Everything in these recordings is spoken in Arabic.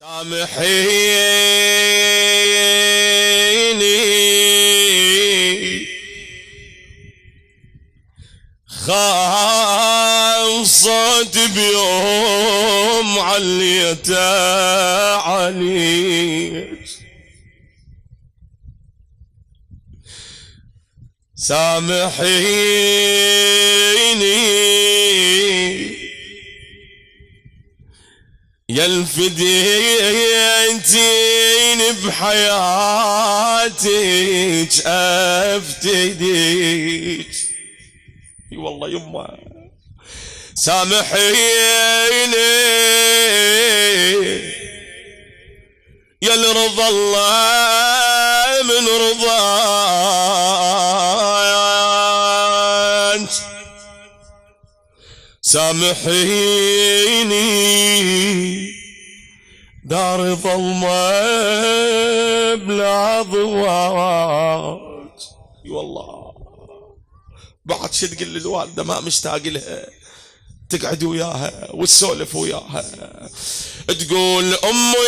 سامحيني خاصت بيوم عليت عليك سامحيني يا الفديتين بحياتك افتديك. اي والله يما سامحيني يا الرضا الله من رضاك سامحيني دار ظلمة بلا ضواج. اي والله بعد شو تقول للوالدة ما مشتاق لها، تقعد وياها وتسولف وياها تقول امي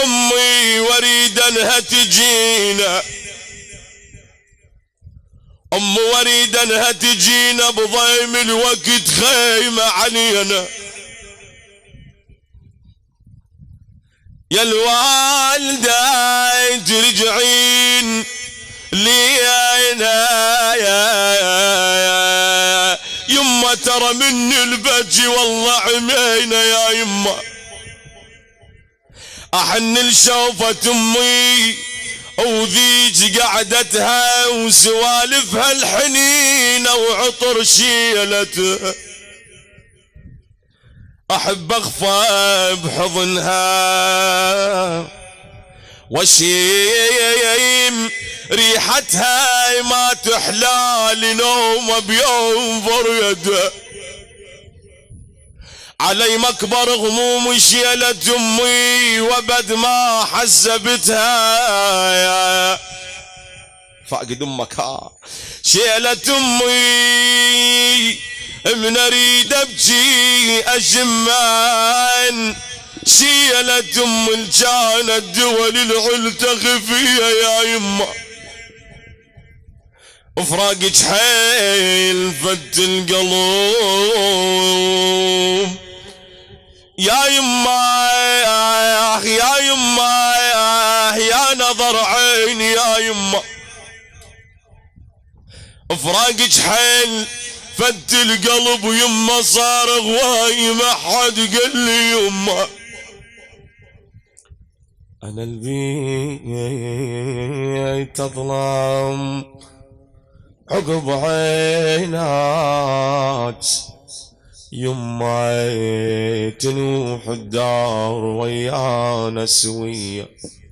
امي وريد انها تجينا، وريد انها تجينا بضيم الوقت خيمة علينا. يا الوالدة ترجعين لينا يا يما ترى من البجي والله عمينا يا يما احن لشوفة امي وذيج قعدتها وسوالفها الحنينة وعطر شيلتها احب اخفى بحضنها وشيم ريحتها ما تحلى لنوم بيوم فريده. علي مكبر غموم شيلت امي وبد ما حسبتها فاقد امك ها شيلت امي من اريد ابكي اجمان شيلت ام كانت دول العل تخفيها يا يما وفراقك حيل فت القلوب يا يما يا يما يا نظر عيني يا يما فراقك حيل فت القلب ويما صار غواي ما حد قال لي يما انا البيت اظلم عقب عينات يما تنوح الدار ويانا سويه.